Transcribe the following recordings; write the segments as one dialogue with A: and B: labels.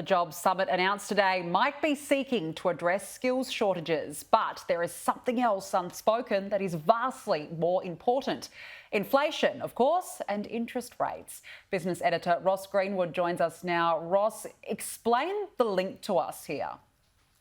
A: The Jobs Summit announced today might be seeking to address skills shortages, but there is something else unspoken that is vastly more important. Inflation, of course, and interest rates. Business Editor Ross Greenwood joins us now. Ross, explain the link to us here.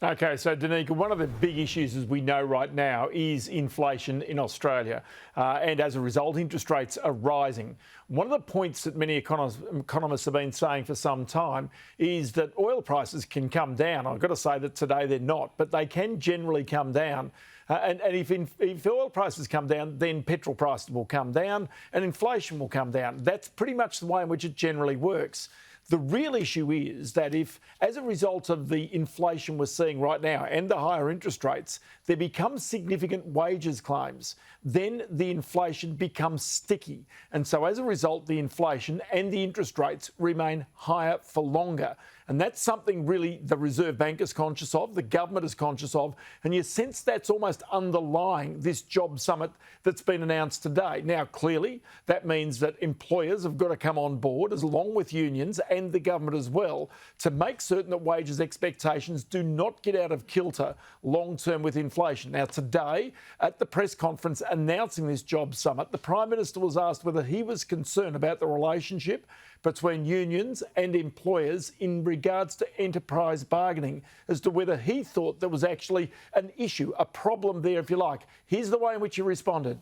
B: OK, so Danica, one of the big issues, as we know right now, is inflation in Australia. And as a result, interest rates are rising. One of the points that many economists have been saying for some time is that oil prices can come down. I've got to say that today they're not, but they can generally come down. And if oil prices come down, then petrol prices will come down and inflation will come down. That's pretty much the way in which it generally works. The real issue is that if, as a result of the inflation we're seeing right now and the higher interest rates, there becomes significant wages claims, then the inflation becomes sticky. And so as a result, the inflation and the interest rates remain higher for longer. And that's something really the Reserve Bank is conscious of, the government is conscious of, and you sense that's almost underlying this job summit that's been announced today. Now, clearly, that means that employers have got to come on board, as along with unions and the government as well, to make certain that wages expectations do not get out of kilter long-term with inflation. Now, today, at the press conference announcing this job summit, the Prime Minister was asked whether he was concerned about the relationship between unions and employers in regards to enterprise bargaining, as to whether he thought there was actually an issue, a problem there, if you like. Here's the way in which he responded.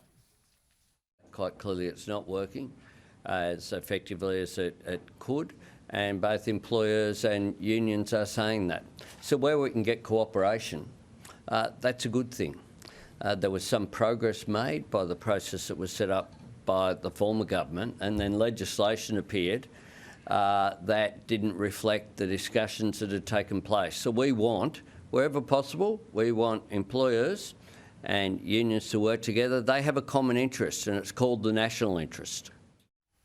C: Quite clearly it's not working as effectively as it could, and both employers and unions are saying that. So where we can get cooperation, that's a good thing. There was some progress made by the process that was set up by the former government, and then legislation appeared that didn't reflect the discussions that had taken place. So we want, wherever possible, we want employers and unions to work together. They have a common interest, and it's called the national interest.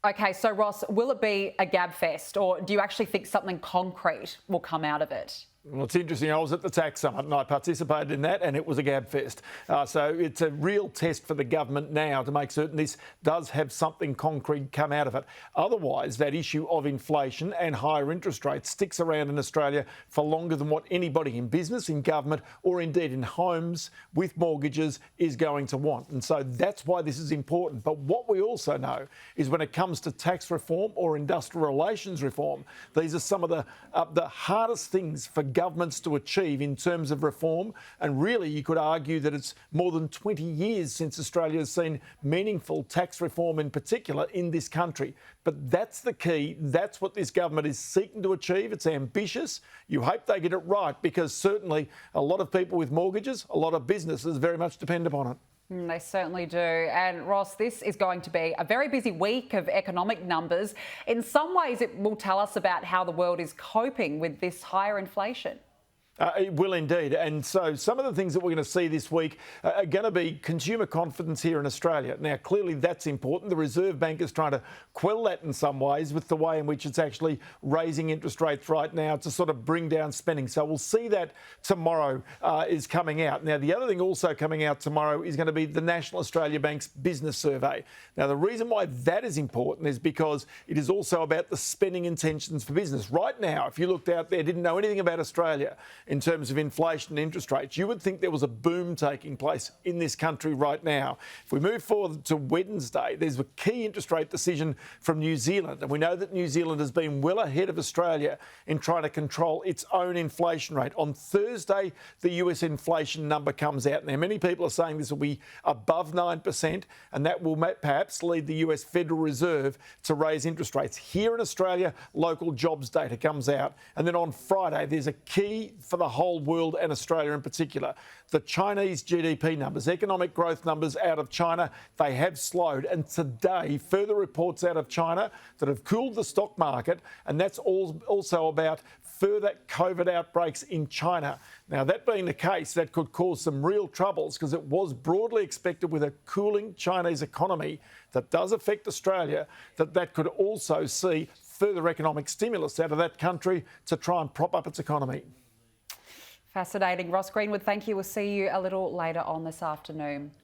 A: OK, so Ross, will it be a gab fest, or do you actually think something concrete will come out of it?
B: Well, it's interesting. I was at the tax summit and I participated in that, and it was a gab fest. So it's a real test for the government now to make certain this does have something concrete come out of it. Otherwise, that issue of inflation and higher interest rates sticks around in Australia for longer than what anybody in business, in government, or indeed in homes with mortgages is going to want. And so that's why this is important. But what we also know is when it comes to tax reform or industrial relations reform, these are some of the hardest things for governments to achieve in terms of reform, and really you could argue that it's more than 20 years since Australia has seen meaningful tax reform in particular in this country. But that's the key. That's what this government is seeking to achieve. It's ambitious. You hope they get it right, because certainly a lot of people with mortgages, a lot of businesses very much depend upon it.
A: They certainly do. And Ross, this is going to be a very busy week of economic numbers. In some ways, it will tell us about how the world is coping with this higher inflation.
B: It will indeed. And so some of the things that we're going to see this week are going to be consumer confidence here in Australia. Now, clearly that's important. The Reserve Bank is trying to quell that in some ways with the way in which it's actually raising interest rates right now to sort of bring down spending. So we'll see that tomorrow is coming out. Now, the other thing also coming out tomorrow is going to be the National Australia Bank's business survey. Now, the reason why that is important is because it is also about the spending intentions for business. Right now, if you looked out there, didn't know anything about Australia in terms of inflation and interest rates, you would think there was a boom taking place in this country right now. If we move forward to Wednesday, there's a key interest rate decision from New Zealand. And we know that New Zealand has been well ahead of Australia in trying to control its own inflation rate. On Thursday, the US inflation number comes out. Now, many people are saying this will be above 9%, and that will perhaps lead the US Federal Reserve to raise interest rates. Here in Australia, local jobs data comes out. And then on Friday, there's a key for the whole world and Australia in particular. The Chinese GDP numbers, economic growth numbers out of China, they have slowed. And today, further reports out of China that have cooled the stock market, and that's also about further COVID outbreaks in China. Now, that being the case, that could cause some real troubles, because it was broadly expected with a cooling Chinese economy that does affect Australia, that could also see further economic stimulus out of that country to try and prop up its economy.
A: Fascinating. Ross Greenwood, thank you. We'll see you a little later on this afternoon.